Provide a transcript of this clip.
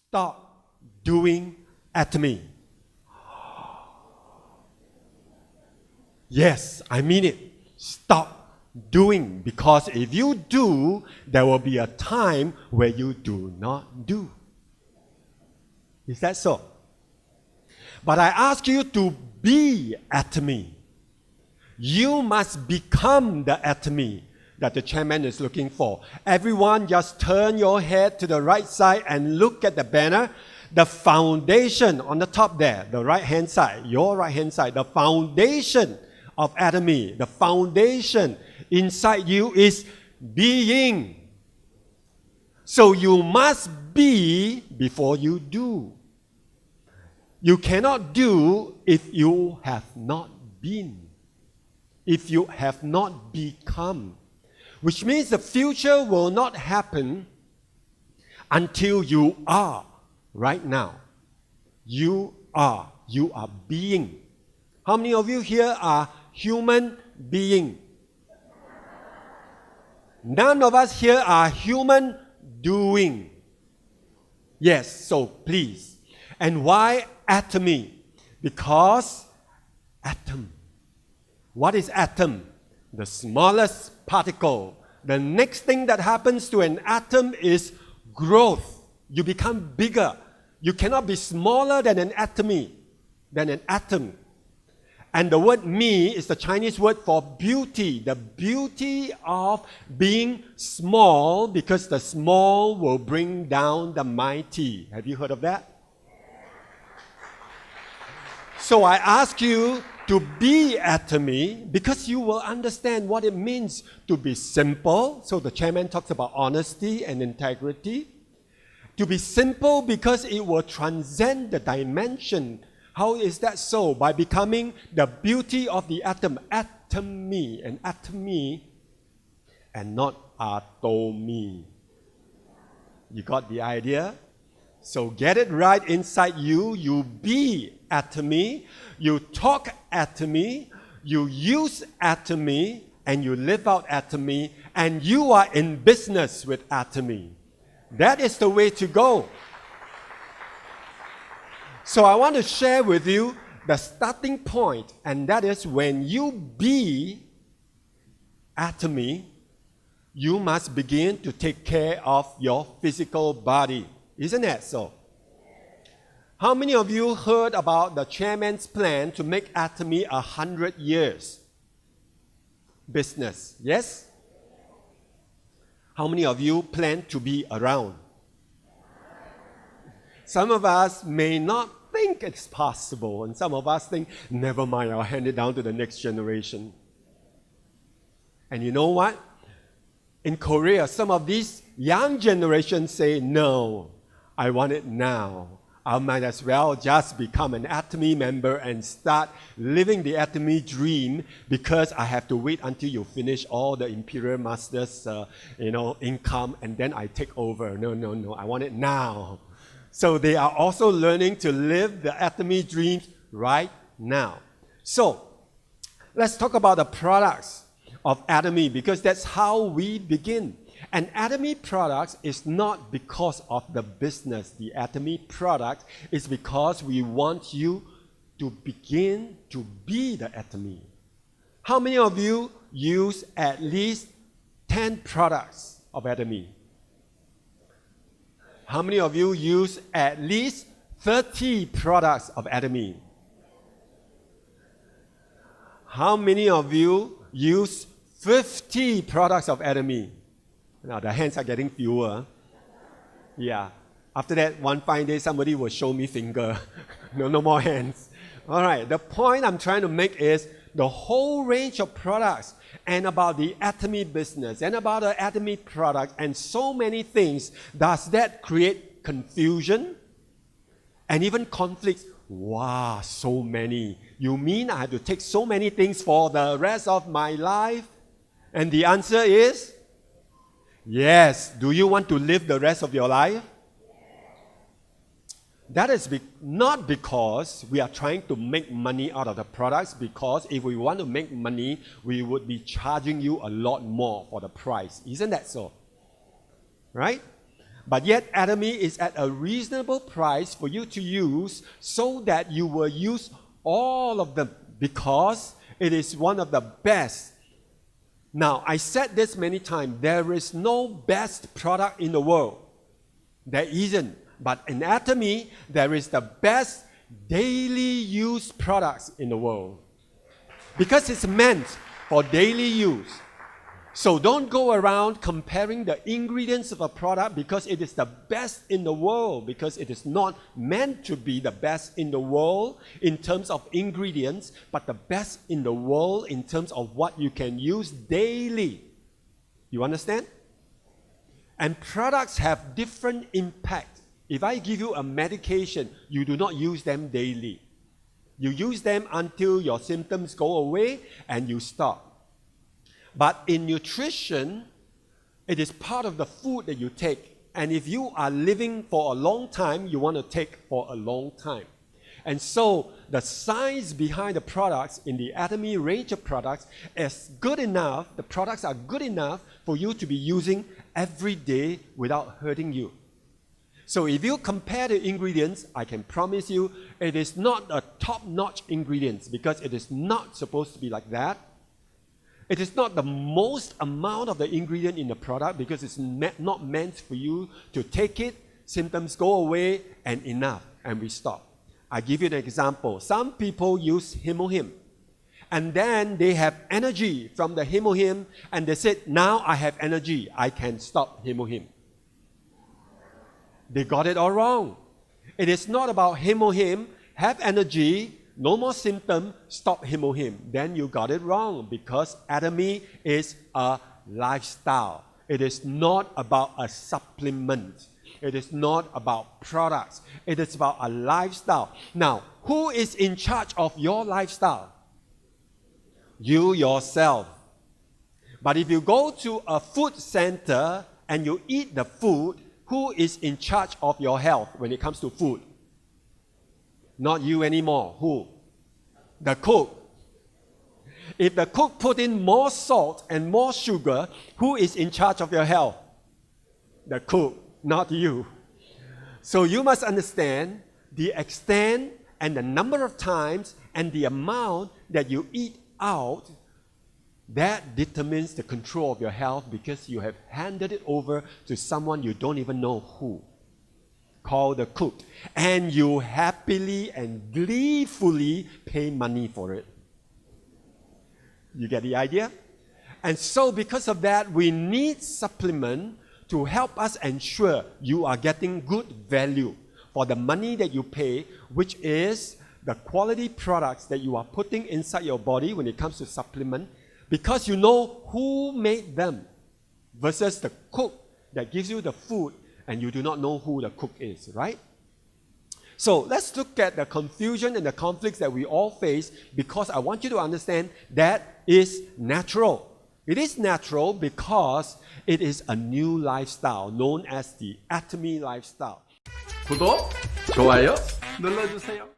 stop doing ATOMY. Yes, I mean it. Stop doing, because if you do, there will be a time where you do not do. Is that so? But I ask you to be ATOMY. You must become the ATOMY that the chairman is looking for. Everyone just turn your head to the right side and look at the banner. The foundation on the top there, the right hand side, your right hand side, the foundation of ATOMY, the foundation inside you is being. So you must be before you do. You cannot do if you have not been, if you have not become. Which means the future will not happen until you are right now. You are being. How many of you here are human being? None of us here are human doing. Yes, so please. And why ATOMY? Because atom. What is atom? The smallest particle. The next thing that happens to an atom is growth. You become bigger. You cannot be smaller than an ATOMY, than an atom. And the word me is the Chinese word for beauty. The beauty of being small, because the small will bring down the mighty. Have you heard of that? So I ask you to be ATOMY, because you will understand what it means to be simple. So the chairman talks about honesty and integrity. To be simple because it will transcend the dimension. How is that so? By becoming the beauty of the atom. ATOMY, and ATOMY, and not ATOMY. You got the idea? So get it right inside you. You be ATOMY, you talk ATOMY, you use ATOMY, and you live out ATOMY, and you are in business with ATOMY. That is the way to go. So I want to share with you the starting point, and that is when you be ATOMY, you must begin to take care of your physical body. Isn't that so? How many of you heard about the chairman's plan to make ATOMY 100 years business? Yes? How many of you plan to be around? Some of us may not think it's possible, and some of us think, never mind, I'll hand it down to the next generation. And you know what? In Korea, some of these young generations say, no, I want it now. I might as well just become an ATOMY member and start living the ATOMY dream, because I have to wait until you finish all the Imperial Masters, income, and then I take over. No, I want it now. So they are also learning to live the ATOMY dreams right now. So let's talk about the products of ATOMY, because that's how we begin. And ATOMY products is not because of the business. The ATOMY product is because we want you to begin to be the ATOMY. How many of you use at least 10 products of ATOMY? How many of you use at least 30 products of ATOMY? How many of you use 50 products of ATOMY? Now the hands are getting fewer. Yeah. After that, one fine day, somebody will show me finger. No more hands. All right. The point I'm trying to make is the whole range of products, and about the ATOMY business, and about the ATOMY product, and so many things. Does that create confusion and even conflicts? Wow, so many. You mean I have to take so many things for the rest of my life? And the answer is yes. Do you want to live the rest of your life? That is not because we are trying to make money out of the products, because if we want to make money, we would be charging you a lot more for the price. Isn't that so? Right? But yet ATOMY is at a reasonable price for you to use so that you will use all of them because it is one of the best. Now, I said this many times, there is no best product in the world. There isn't. But in ATOMY, there is the best daily use products in the world. Because it's meant for daily use. So don't go around comparing the ingredients of a product because it is the best in the world, because it is not meant to be the best in the world in terms of ingredients, but the best in the world in terms of what you can use daily. You understand? And products have different impact. If I give you a medication, you do not use them daily. You use them until your symptoms go away and you stop. But in nutrition, it is part of the food that you take. And if you are living for a long time, you want to take for a long time. And so the science behind the products in the ATOMY range of products is good enough, the products are good enough for you to be using every day without hurting you. So if you compare the ingredients, I can promise you it is not a top-notch ingredients because it is not supposed to be like that. It is not the most amount of the ingredient in the product because it's not meant for you to take it, symptoms go away, and enough, and we stop. I give you an example. Some people use Hemohim, and then they have energy from the Hemohim, and they said, now I have energy, I can stop Hemohim. They got it all wrong. It is not about Hemohim, have energy, no more symptom, stop Hemohim. Then you got it wrong because ATOMY is a lifestyle. It is not about a supplement. It is not about products. It is about a lifestyle. Now, who is in charge of your lifestyle? You yourself. But if you go to a food center and you eat the food, who is in charge of your health when it comes to food? Not you anymore. Who? The cook. If the cook put in more salt and more sugar, who is in charge of your health? The cook, not you. So you must understand the extent and the number of times and the amount that you eat out. That determines the control of your health because you have handed it over to someone you don't even know who, called the cook. And you happily and gleefully pay money for it. You get the idea? And so because of that, we need supplement to help us ensure you are getting good value for the money that you pay, which is the quality products that you are putting inside your body when it comes to supplement, because you know who made them versus the cook that gives you the food and you do not know who the cook is, right? So let's look at the confusion and the conflicts that we all face, because I want you to understand that is natural. It is natural because it is a new lifestyle known as the ATOMY lifestyle. 구독, 좋아요 눌러주세요.